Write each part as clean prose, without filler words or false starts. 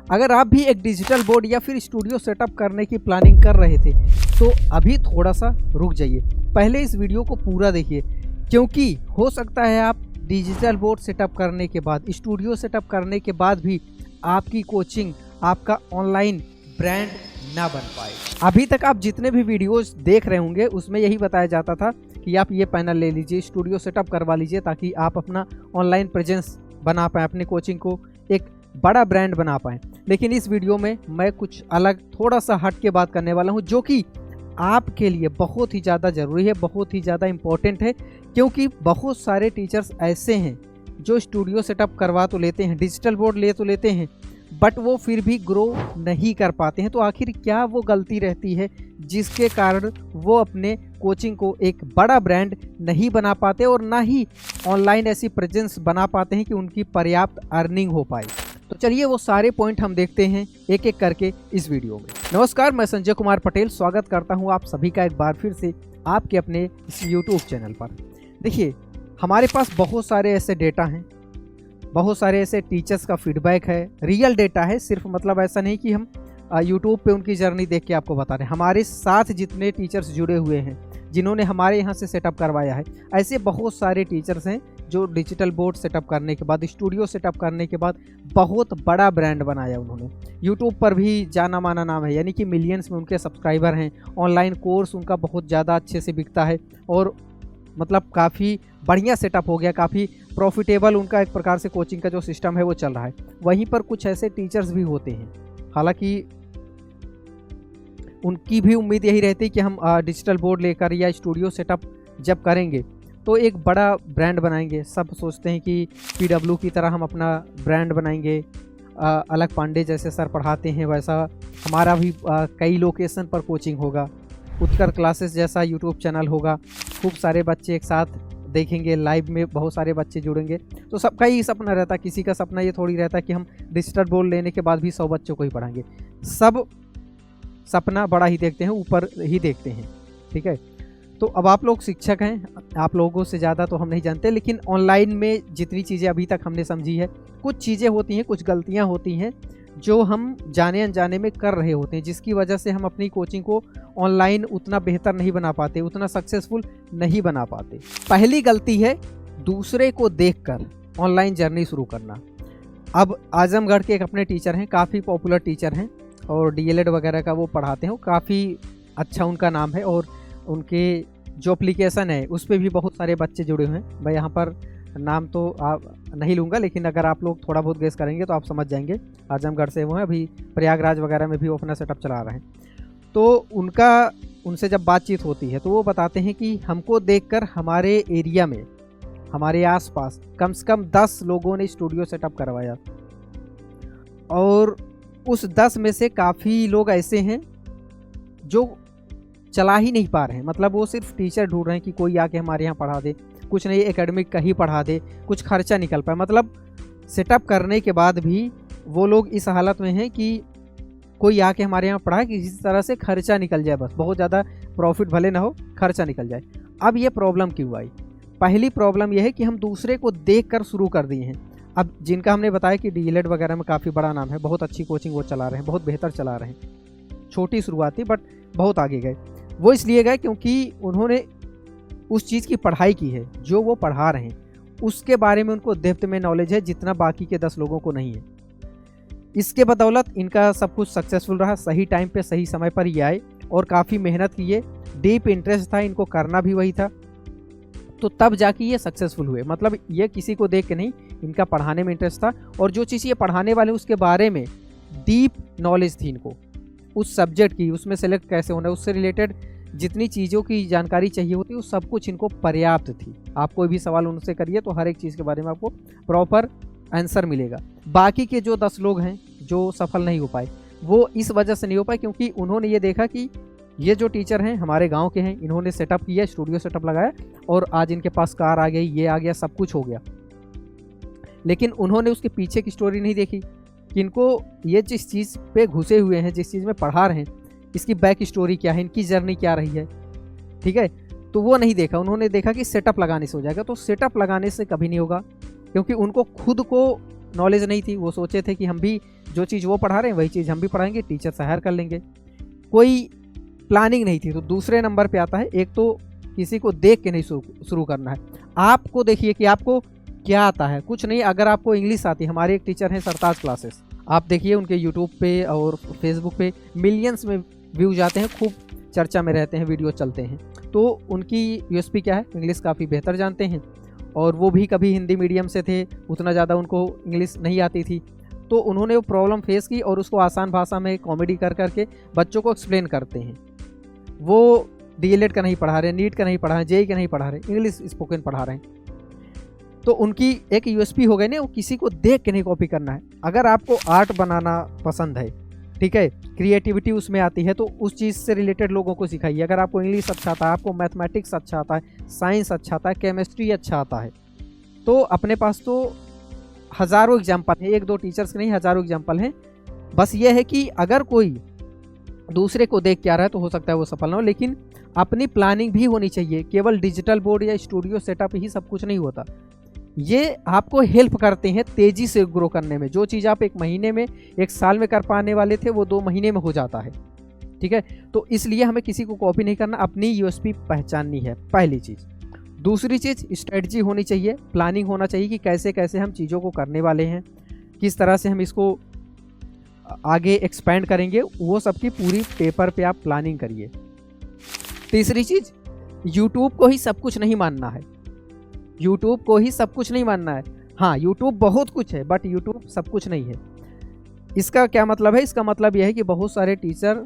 अगर आप भी एक डिजिटल बोर्ड या फिर स्टूडियो सेटअप करने की प्लानिंग कर रहे थे तो अभी थोड़ा सा रुक जाइए, पहले इस वीडियो को पूरा देखिए, क्योंकि हो सकता है आप डिजिटल बोर्ड सेटअप करने के बाद, स्टूडियो सेटअप करने के बाद भी आपकी कोचिंग, आपका ऑनलाइन ब्रांड ना बन पाए। अभी तक आप जितने भी वीडियोस देख रहे होंगे उसमें यही बताया जाता था कि आप ये पैनल ले लीजिए, स्टूडियो सेटअप करवा लीजिए ताकि आप अपना ऑनलाइन प्रेजेंस बना पाएँ, अपनी कोचिंग को एक बड़ा ब्रांड बना पाएँ। लेकिन इस वीडियो में मैं कुछ अलग, थोड़ा सा हट के बात करने वाला हूँ, जो कि आपके लिए बहुत ही ज़्यादा ज़रूरी है, बहुत ही ज़्यादा इम्पोर्टेंट है। क्योंकि बहुत सारे टीचर्स ऐसे हैं जो स्टूडियो सेटअप करवा तो लेते हैं, डिजिटल बोर्ड ले तो लेते हैं, बट वो फिर भी ग्रो नहीं कर पाते हैं। तो आखिर क्या वो गलती रहती है जिसके कारण वो अपने कोचिंग को एक बड़ा ब्रांड नहीं बना पाते और ना ही ऑनलाइन ऐसी प्रेजेंस बना पाते हैं कि उनकी पर्याप्त अर्निंग हो पाए। तो चलिए वो सारे पॉइंट हम देखते हैं एक एक करके इस वीडियो में। नमस्कार, मैं संजय कुमार पटेल स्वागत करता हूं आप सभी का एक बार फिर से आपके अपने इस यूट्यूब चैनल पर। देखिए, हमारे पास बहुत सारे ऐसे डेटा हैं, बहुत सारे ऐसे टीचर्स का फीडबैक है, रियल डेटा है। सिर्फ मतलब ऐसा नहीं कि हम यूट्यूब पे उनकी जर्नी देख के आपको बता रहे हैं। हमारे साथ जितने टीचर्स जुड़े हुए हैं, जिन्होंने हमारे यहाँ से सेटअप करवाया है, ऐसे बहुत सारे टीचर्स हैं जो डिजिटल बोर्ड सेटअप करने के बाद, स्टूडियो सेटअप करने के बाद बहुत बड़ा ब्रांड बनाया उन्होंने। यूट्यूब पर भी जाना माना नाम है, यानी कि मिलियंस में उनके सब्सक्राइबर हैं। ऑनलाइन कोर्स उनका बहुत ज़्यादा अच्छे से बिकता है और मतलब काफ़ी बढ़िया सेटअप हो गया, काफ़ी प्रॉफिटेबल उनका एक प्रकार से कोचिंग का जो सिस्टम है वो चल रहा है। वहीं पर कुछ ऐसे टीचर्स भी होते हैं, हालांकि उनकी भी उम्मीद यही रहती है कि हम डिजिटल बोर्ड लेकर या स्टूडियो सेटअप जब करेंगे तो एक बड़ा ब्रांड बनाएंगे। सब सोचते हैं कि PW की तरह हम अपना ब्रांड बनाएंगे, अलग पांडे जैसे सर पढ़ाते हैं वैसा हमारा भी कई लोकेशन पर कोचिंग होगा, उत्कर क्लासेस जैसा यूट्यूब चैनल होगा, खूब सारे बच्चे एक साथ देखेंगे, लाइव में बहुत सारे बच्चे जुड़ेंगे। तो सबका ही सपना रहता है, किसी का सपना ये थोड़ी रहता है कि हम डिजिटल बोर्ड लेने के बाद भी 100 बच्चों को ही पढ़ाएंगे। सब सपना बड़ा ही देखते हैं, ऊपर ही देखते हैं, ठीक है। तो अब आप लोग शिक्षक हैं, आप लोगों से ज़्यादा तो हम नहीं जानते, लेकिन ऑनलाइन में जितनी चीज़ें अभी तक हमने समझी है, कुछ चीज़ें होती हैं, कुछ गलतियाँ होती हैं जो हम जाने अनजाने में कर रहे होते हैं, जिसकी वजह से हम अपनी कोचिंग को ऑनलाइन उतना बेहतर नहीं बना पाते, उतना सक्सेसफुल नहीं बना पाते। पहली गलती है दूसरे को देखकर ऑनलाइन जर्नी शुरू करना। अब आजमगढ़ के एक अपने टीचर हैं, काफ़ी पॉपुलर टीचर हैं और DLED वगैरह का वो पढ़ाते हैं, काफ़ी अच्छा उनका नाम है और उनके जो एप्लीकेशन है उस पर भी बहुत सारे बच्चे जुड़े हुए हैं। मैं यहाँ पर नाम तो आप नहीं लूँगा, लेकिन अगर आप लोग थोड़ा बहुत गेस करेंगे तो आप समझ जाएंगे। आजमगढ़ से वो हैं, अभी प्रयागराज वगैरह में भी वो अपना सेटअप चला रहे हैं। तो उनसे जब बातचीत होती है तो वो बताते हैं कि हमको देखकर हमारे एरिया में, हमारे आसपास कम से कम 10 लोगों ने स्टूडियो सेटअप करवाया और उस 10 में से काफ़ी लोग ऐसे हैं जो चला ही नहीं पा रहे हैं। मतलब वो सिर्फ टीचर ढूंढ रहे हैं कि कोई आके हमारे यहाँ पढ़ा दे, कुछ नहीं एकेडमिक का ही पढ़ा दे, कुछ खर्चा निकल पाए। मतलब सेटअप करने के बाद भी वो लोग इस हालत में हैं कि कोई आके हमारे यहाँ पढ़ाए, किसी तरह से खर्चा निकल जाए, बस बहुत ज़्यादा प्रॉफिट भले ना हो, खर्चा निकल जाए। अब ये प्रॉब्लम क्यों आई? पहली प्रॉब्लम यह है कि हम दूसरे को देख कर शुरू कर दिए हैं। अब जिनका हमने बताया कि DLED वगैरह में काफ़ी बड़ा नाम है, बहुत अच्छी कोचिंग वो चला रहे हैं, बहुत बेहतर चला रहे हैं। छोटी शुरुआत थी बट बहुत आगे गए। वो इसलिए गए क्योंकि उन्होंने उस चीज़ की पढ़ाई की है जो वो पढ़ा रहे हैं, उसके बारे में उनको डेप्थ में नॉलेज है जितना बाकी के 10 लोगों को नहीं है। इसके बदौलत इनका सब कुछ सक्सेसफुल रहा, सही टाइम पे सही समय पर ये आए और काफ़ी मेहनत किए, डीप इंटरेस्ट था, इनको करना भी वही था, तो तब जाके ये सक्सेसफुल हुए। मतलब ये किसी को देख के नहीं, इनका पढ़ाने में इंटरेस्ट था और जो चीज़ ये पढ़ाने वाले उसके बारे में डीप नॉलेज थी इनको, उस सब्जेक्ट की, उसमें सेलेक्ट कैसे होना है, उससे रिलेटेड जितनी चीज़ों की जानकारी चाहिए होती है वो सब कुछ इनको पर्याप्त थी। आप कोई भी सवाल उनसे करिए तो हर एक चीज़ के बारे में आपको प्रॉपर आंसर मिलेगा। बाकी के जो 10 लोग हैं जो सफल नहीं हो पाए, वो इस वजह से नहीं हो पाए क्योंकि उन्होंने ये देखा कि ये जो टीचर हैं हमारे गांव के हैं, इन्होंने सेटअप किया, स्टूडियो सेटअप लगाया और आज इनके पास कार आ गई, ये आ गया, सब कुछ हो गया। लेकिन उन्होंने उसके पीछे की स्टोरी नहीं देखी कि इनको ये जिस चीज़ पे घुसे हुए हैं, जिस चीज़ में पढ़ा रहे हैं, इसकी बैक स्टोरी क्या है, इनकी जर्नी क्या रही है, ठीक है। तो वो नहीं देखा, उन्होंने देखा कि सेटअप लगाने से हो जाएगा। तो सेटअप लगाने से कभी नहीं होगा क्योंकि उनको खुद को नॉलेज नहीं थी, वो सोचे थे कि हम भी जो चीज़ वो पढ़ा रहे हैं वही चीज़ हम भी पढ़ाएंगे, टीचर से हायर कर लेंगे। कोई प्लानिंग नहीं थी। तो दूसरे नंबर पे आता है, एक तो किसी को देख के नहीं शुरू करना है। आपको देखिए कि आपको क्या आता है। कुछ नहीं, अगर आपको इंग्लिश आती है, हमारे एक टीचर हैं सरताज क्लासेस, आप देखिए उनके यूट्यूब पे और फेसबुक पे मिलियंस में व्यूज आते हैं, खूब चर्चा में रहते हैं, वीडियो चलते हैं। तो उनकी यूएसपी क्या है, इंग्लिश काफ़ी बेहतर जानते हैं, और वो भी कभी हिंदी मीडियम से थे, उतना ज़्यादा उनको इंग्लिश नहीं आती थी। तो उन्होंने वो प्रॉब्लम फेस की और उसको आसान भाषा में कॉमेडी कर करके बच्चों को एक्सप्लेन करते हैं। वो डीएलएड का नहीं पढ़ा रहे, नीट का नहीं पढ़ा रहे, जेई का नहीं पढ़ा रहे, इंग्लिश स्पोकन पढ़ा रहे हैं। तो उनकी एक यूएसपी हो गई ना, वो किसी को देख के नहीं कॉपी करना है। अगर आपको आर्ट बनाना पसंद है, ठीक है, क्रिएटिविटी उसमें आती है, तो उस चीज़ से रिलेटेड लोगों को सिखाइए। अगर आपको इंग्लिश अच्छा आता है, आपको मैथमेटिक्स अच्छा आता है, साइंस अच्छा आता है, केमिस्ट्री अच्छा आता है, तो अपने पास तो हज़ारों एग्जाम्पल हैं, एक दो टीचर्स नहीं, हज़ारों एग्जाम्पल हैं। बस ये है कि अगर कोई दूसरे को देख के आ रहा है तो हो सकता है वो सफल ना हो, लेकिन अपनी प्लानिंग भी होनी चाहिए। केवल डिजिटल बोर्ड या स्टूडियो सेटअप ही सब कुछ नहीं होता। ये आपको हेल्प करते हैं तेज़ी से ग्रो करने में। जो चीज़ आप 1 महीने में, 1 साल में कर पाने वाले थे, वो 2 महीने में हो जाता है, ठीक है। तो इसलिए हमें किसी को कॉपी नहीं करना, अपनी यूएसपी पहचाननी है, पहली चीज़। दूसरी चीज़, स्ट्रेटजी होनी चाहिए, प्लानिंग होना चाहिए कि कैसे कैसे हम चीज़ों को करने वाले हैं, किस तरह से हम इसको आगे एक्सपेंड करेंगे, वो सबकी पूरी पेपर पे आप प्लानिंग करिए। तीसरी चीज़, यूट्यूब को ही सब कुछ नहीं मानना है। यूट्यूब को ही सब कुछ नहीं मानना है। हाँ, यूट्यूब बहुत कुछ है, बट यूट्यूब सब कुछ नहीं है। इसका क्या मतलब है? इसका मतलब यह है कि बहुत सारे टीचर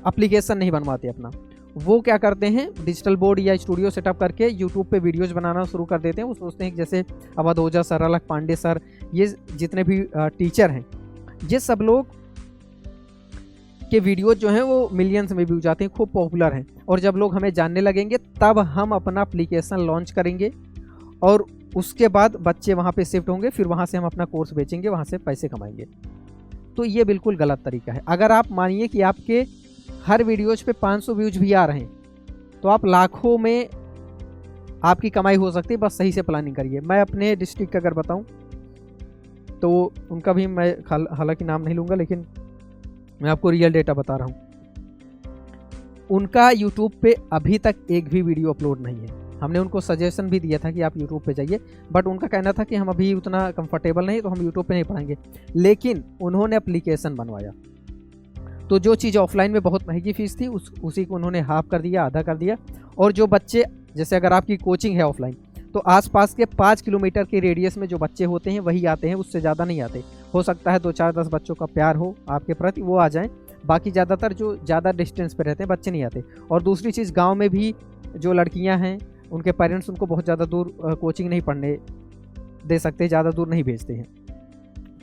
एप्लीकेशन नहीं बनवाते अपना। वो क्या करते हैं, डिजिटल बोर्ड या स्टूडियो सेटअप करके यूट्यूब पे वीडियोज़ बनाना शुरू कर देते हैं। वो सोचते हैं कि जैसे अवध ओझा सर, अलख पांडे सर, ये जितने भी टीचर हैं, ये सब लोग के वीडियोज जो हैं वो मिलियंस में व्यूज आते हैं, खूब पॉपुलर हैं। और जब लोग हमें जानने लगेंगे तब हम अपना एप्लीकेशन लॉन्च करेंगे और उसके बाद बच्चे वहाँ पे शिफ्ट होंगे, फिर वहाँ से हम अपना कोर्स बेचेंगे, वहाँ से पैसे कमाएंगे। तो ये बिल्कुल गलत तरीका है। अगर आप मानिए कि आपके हर वीडियोज पे 500 व्यूज भी आ रहे हैं तो आप लाखों में आपकी कमाई हो सकती है। बस सही से प्लानिंग करिए। मैं अपने डिस्ट्रिक्ट का अगर बताऊं तो उनका भी मैं हालांकि नाम नहीं लूँगा, लेकिन मैं आपको रियल डेटा बता रहा हूँ। उनका यूट्यूब पे अभी तक एक भी वीडियो अपलोड नहीं है। हमने उनको सजेशन भी दिया था कि आप यूट्यूब पे जाइए, बट उनका कहना था कि हम अभी उतना कंफर्टेबल नहीं, तो हम यूट्यूब पे नहीं पढ़ाएंगे। लेकिन उन्होंने एप्लीकेशन बनवाया, तो जो चीज़ ऑफलाइन में बहुत महंगी फीस थी उसी को उन्होंने हाफ कर दिया, आधा कर दिया। और जो बच्चे, जैसे अगर आपकी कोचिंग है ऑफलाइन, तो आसपास के 5 किलोमीटर के रेडियस में जो बच्चे होते हैं वही आते हैं, उससे ज़्यादा नहीं आते। हो सकता है 2, 4, 10 बच्चों का प्यार हो आपके प्रति, वो आ जाएं। बाकी ज़्यादातर जो ज़्यादा डिस्टेंस पे रहते हैं बच्चे नहीं आते। और दूसरी चीज़, गांव में भी जो लड़कियां हैं, उनके पेरेंट्स उनको बहुत ज़्यादा दूर कोचिंग नहीं पढ़ने दे सकते, ज़्यादा दूर नहीं भेजते हैं।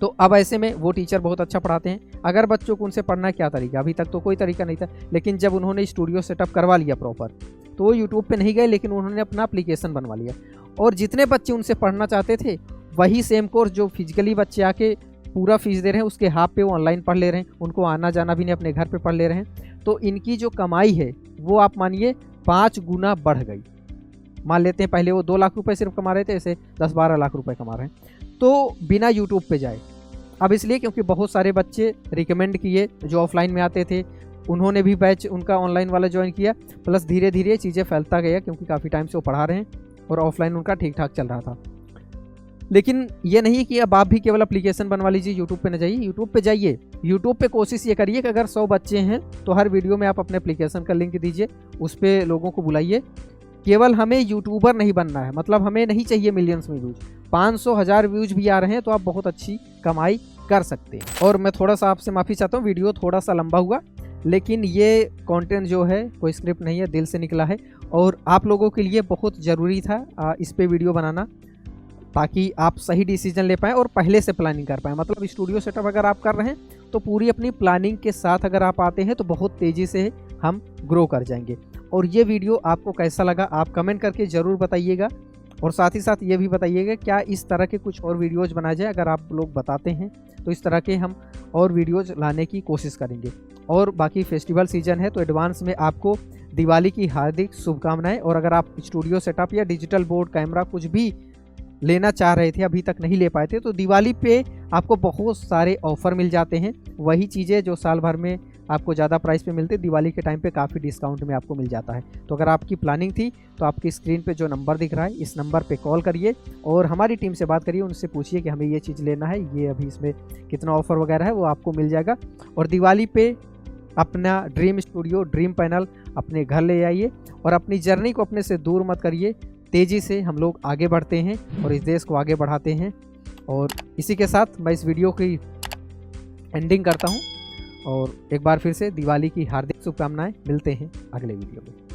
तो अब ऐसे में वो टीचर बहुत अच्छा पढ़ाते हैं। अगर बच्चों को उनसे पढ़ना क्या तरीका, अभी तक तो कोई तरीका नहीं था। लेकिन जब उन्होंने स्टूडियो सेटअप करवा लिया प्रॉपर, तो वो यूट्यूब पे नहीं गए, लेकिन उन्होंने अपना एप्लीकेशन बनवा लिया। और जितने बच्चे उनसे पढ़ना चाहते थे, वही सेम कोर्स जो फिजिकली बच्चे आके पूरा फीस दे रहे हैं, उसके हाफ पे वो ऑनलाइन पढ़ ले रहे हैं। उनको आना जाना भी नहीं, अपने घर पे पढ़ ले रहे हैं। तो इनकी जो कमाई है वो आप मानिए 5 गुना बढ़ गई। मान लेते हैं पहले वो 2 लाख रुपए सिर्फ कमा रहे थे, ऐसे 10-12 लाख रुपए कमा रहे हैं। तो बिना यूट्यूब पे जाए, अब इसलिए क्योंकि बहुत सारे बच्चे रिकमेंड किए जो ऑफलाइन में आते थे, उन्होंने भी बैच उनका ऑनलाइन वाला ज्वाइन किया। प्लस धीरे धीरे चीज़ें फैलता गया, क्योंकि काफ़ी टाइम से वो पढ़ा रहे हैं और ऑफलाइन उनका ठीक ठाक चल रहा था। लेकिन ये नहीं कि अब आप भी केवल एप्लीकेशन बनवा लीजिए, यूट्यूब पे न जाइए। यूट्यूब पे जाइए, यूट्यूब पे कोशिश ये करिए कि अगर 100 बच्चे हैं तो हर वीडियो में आप अपने एप्लीकेशन का लिंक दीजिए, उस पर लोगों को बुलाइए। केवल हमें यूट्यूबर नहीं बनना है, मतलब हमें नहीं चाहिए मिलियंस में व्यूज। 500,000 व्यूज भी आ रहे हैं तो आप बहुत अच्छी कमाई कर सकते हैं। और मैं थोड़ा सा आपसे माफ़ी चाहता हूँ, वीडियो थोड़ा सा लंबा हुआ, लेकिन ये कंटेंट जो है कोई स्क्रिप्ट नहीं है, दिल से निकला है। और आप लोगों के लिए बहुत ज़रूरी था इस पे वीडियो बनाना, ताकि आप सही डिसीजन ले पाएँ और पहले से प्लानिंग कर पाएँ। मतलब स्टूडियो सेटअप अगर आप कर रहे हैं तो पूरी अपनी प्लानिंग के साथ अगर आप आते हैं तो बहुत तेज़ी से हम ग्रो कर जाएंगे। और ये वीडियो आपको कैसा लगा आप कमेंट करके ज़रूर बताइएगा। और साथ ही साथ ये भी बताइएगा क्या इस तरह के कुछ और वीडियोज़ बनाए जाए। अगर आप लोग बताते हैं तो इस तरह के हम और वीडियोज़ लाने की कोशिश करेंगे। और बाकी फेस्टिवल सीजन है तो एडवांस में आपको दिवाली की हार्दिक शुभकामनाएं। और अगर आप स्टूडियो सेटअप या डिजिटल बोर्ड, कैमरा कुछ भी लेना चाह रहे थे, अभी तक नहीं ले पाए थे, तो दिवाली पे आपको बहुत सारे ऑफ़र मिल जाते हैं। वही चीज़ें जो साल भर में आपको ज़्यादा प्राइस पे मिलती है, दिवाली के टाइम पे काफ़ी डिस्काउंट में आपको मिल जाता है। तो अगर आपकी प्लानिंग थी तो आपकी स्क्रीन पे जो नंबर दिख रहा है, इस नंबर पे कॉल करिए और हमारी टीम से बात करिए, उनसे पूछिए कि हमें ये चीज़ लेना है, ये अभी इसमें कितना ऑफ़र वगैरह है वो आपको मिल जाएगा। और दिवाली पे अपना ड्रीम स्टूडियो, ड्रीम पैनल अपने घर ले आइए और अपनी जर्नी को अपने से दूर मत करिए। तेज़ी से हम लोग आगे बढ़ते हैं और इस देश को आगे बढ़ाते हैं। और इसी के साथ मैं इस वीडियो की एंडिंग करता हूं और एक बार फिर से दिवाली की हार्दिक शुभकामनाएं। मिलते हैं अगले वीडियो में।